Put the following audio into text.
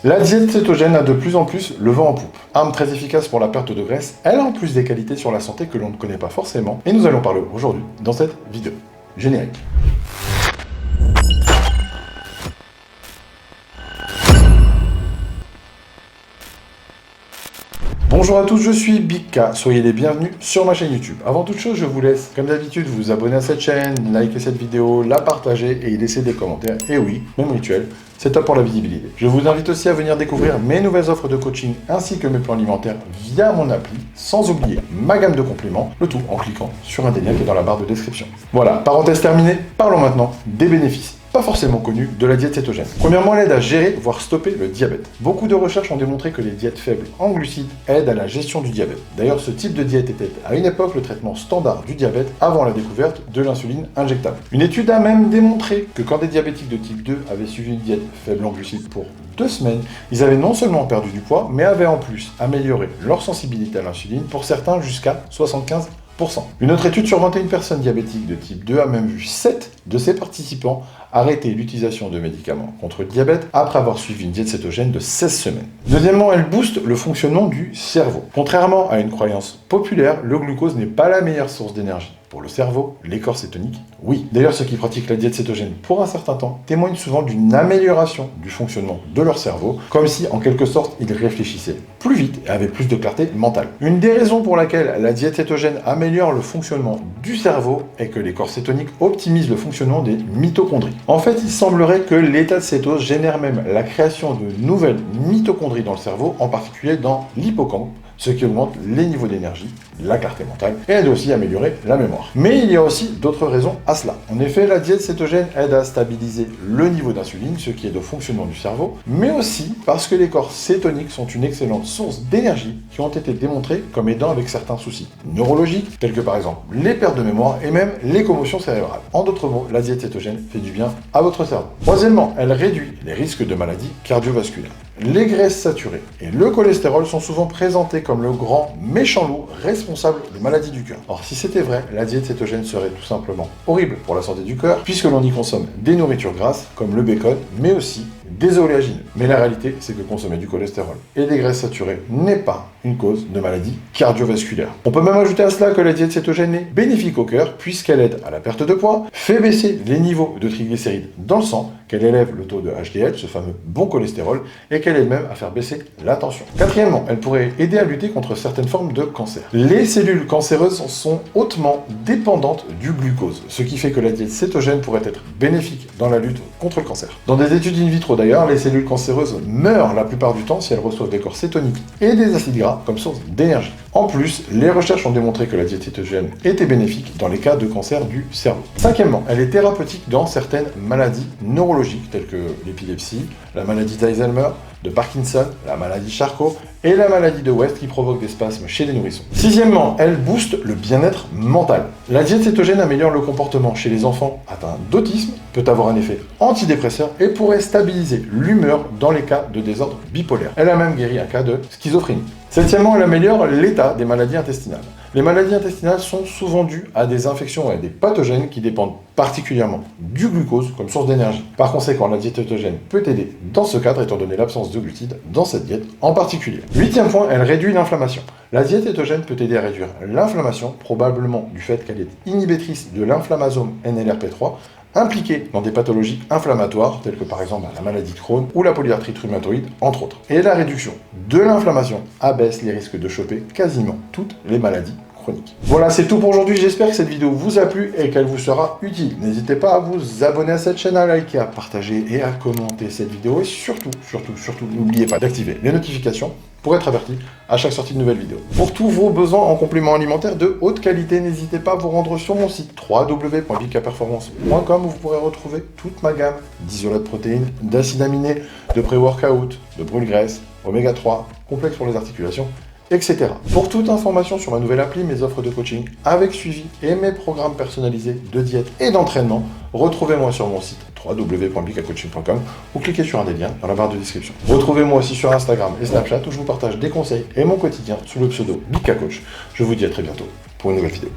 La diète cétogène a de plus en plus le vent en poupe. Arme très efficace pour la perte de graisse, elle a en plus des qualités sur la santé que l'on ne connaît pas forcément, et nous allons parler aujourd'hui dans cette vidéo. Générique. Bonjour à tous, je suis Big K, soyez les bienvenus sur ma chaîne YouTube. Avant toute chose, je vous laisse, comme d'habitude, vous abonner à cette chaîne, liker cette vidéo, la partager et y laisser des commentaires. Et oui, même rituel, c'est top pour la visibilité. Je vous invite aussi à venir découvrir mes nouvelles offres de coaching ainsi que mes plans alimentaires via mon appli, sans oublier ma gamme de compléments, le tout en cliquant sur un des liens qui est dans la barre de description. Voilà, parenthèse terminée, parlons maintenant des bénéfices pas forcément connus de la diète cétogène. Premièrement, elle aide à gérer, voire stopper le diabète. Beaucoup de recherches ont démontré que les diètes faibles en glucides aident à la gestion du diabète. D'ailleurs, ce type de diète était à une époque le traitement standard du diabète avant la découverte de l'insuline injectable. Une étude a même démontré que quand des diabétiques de type 2 avaient suivi une diète faible en glucides pour 2 semaines, ils avaient non seulement perdu du poids, mais avaient en plus amélioré leur sensibilité à l'insuline, pour certains jusqu'à 75%. Une autre étude sur 21 personnes diabétiques de type 2 a même vu 7 de ses participants arrêter l'utilisation de médicaments contre le diabète après avoir suivi une diète cétogène de 16 semaines. Deuxièmement, elle booste le fonctionnement du cerveau. Contrairement à une croyance populaire, le glucose n'est pas la meilleure source d'énergie. Pour le cerveau, les corps cétoniques, oui. D'ailleurs, ceux qui pratiquent la diète cétogène pour un certain temps témoignent souvent d'une amélioration du fonctionnement de leur cerveau, comme si, en quelque sorte, ils réfléchissaient plus vite et avaient plus de clarté mentale. Une des raisons pour laquelle la diète cétogène améliore le fonctionnement du cerveau est que les corps cétoniques optimisent le fonctionnement des mitochondries. En fait, il semblerait que l'état de cétose génère même la création de nouvelles mitochondries dans le cerveau, en particulier dans l'hippocampe, ce qui augmente les niveaux d'énergie, la clarté mentale, et aide aussi à améliorer la mémoire. Mais il y a aussi d'autres raisons à cela. En effet, la diète cétogène aide à stabiliser le niveau d'insuline, ce qui aide au fonctionnement du cerveau, mais aussi parce que les corps cétoniques sont une excellente source d'énergie qui ont été démontrés comme aidant avec certains soucis neurologiques, tels que par exemple les pertes de mémoire et même les commotions cérébrales. En d'autres mots, la diète cétogène fait du bien à votre cerveau. Troisièmement, elle réduit les risques de maladies cardiovasculaires. Les graisses saturées et le cholestérol sont souvent présentés comme le grand méchant loup responsable de maladies du cœur. Or, si c'était vrai, la diète cétogène serait tout simplement horrible pour la santé du cœur, puisque l'on y consomme des nourritures grasses, comme le bacon, mais aussi des oléagineux. Mais la réalité, c'est que consommer du cholestérol et des graisses saturées n'est pas une cause de maladie cardiovasculaire. On peut même ajouter à cela que la diète cétogène est bénéfique au cœur, puisqu'elle aide à la perte de poids, fait baisser les niveaux de triglycérides dans le sang, qu'elle élève le taux de HDL, ce fameux bon cholestérol, et qu'elle aide même à faire baisser la tension. Quatrièmement, elle pourrait aider à lutter contre certaines formes de cancer. Les cellules cancéreuses sont hautement dépendantes du glucose, ce qui fait que la diète cétogène pourrait être bénéfique dans la lutte contre le cancer. Dans des études in vitro d'ailleurs, les cellules cancéreuses meurent la plupart du temps si elles reçoivent des corps cétoniques et des acides gras comme source d'énergie. En plus, les recherches ont démontré que la diète cétogène était bénéfique dans les cas de cancer du cerveau. Cinquièmement, elle est thérapeutique dans certaines maladies neurologiques telles que l'épilepsie, la maladie d'Alzheimer, de Parkinson, la maladie Charcot et la maladie de West qui provoque des spasmes chez les nourrissons. Sixièmement, elle booste le bien-être mental. La diète cétogène améliore le comportement chez les enfants atteints d'autisme, peut avoir un effet antidépresseur et pourrait stabiliser l'humeur dans les cas de désordre bipolaire. Elle a même guéri un cas de schizophrénie. Septièmement, elle améliore l'état des maladies intestinales. Les maladies intestinales sont souvent dues à des infections et à des pathogènes qui dépendent particulièrement du glucose comme source d'énergie. Par conséquent, la diète cétogène peut aider dans ce cadre étant donné l'absence de glucides dans cette diète en particulier. Huitième point, elle réduit l'inflammation. La diète cétogène peut aider à réduire l'inflammation, probablement du fait qu'elle est inhibitrice de l'inflammasome NLRP3, impliquée dans des pathologies inflammatoires, telles que par exemple la maladie de Crohn ou la polyarthrite rhumatoïde, entre autres. Et la réduction de l'inflammation abaisse les risques de choper quasiment toutes les maladies chroniques. Voilà, c'est tout pour aujourd'hui. J'espère que cette vidéo vous a plu et qu'elle vous sera utile. N'hésitez pas à vous abonner à cette chaîne, à liker, à partager et à commenter cette vidéo. Et surtout, n'oubliez pas d'activer les notifications pour être averti à chaque sortie de nouvelle vidéo. Pour tous vos besoins en compléments alimentaires de haute qualité, n'hésitez pas à vous rendre sur mon site www.bigkperformance.com où vous pourrez retrouver toute ma gamme d'isolats de protéines, d'acides aminés, de pré-workout, de brûle-graisse, oméga 3, complexe pour les articulations, etc. Pour toute information sur ma nouvelle appli, mes offres de coaching avec suivi et mes programmes personnalisés de diète et d'entraînement, retrouvez-moi sur mon site www.bigkcoaching.com ou cliquez sur un des liens dans la barre de description. Retrouvez-moi aussi sur Instagram et Snapchat où je vous partage des conseils et mon quotidien sous le pseudo BigKCoach. Je vous dis à très bientôt pour une nouvelle vidéo.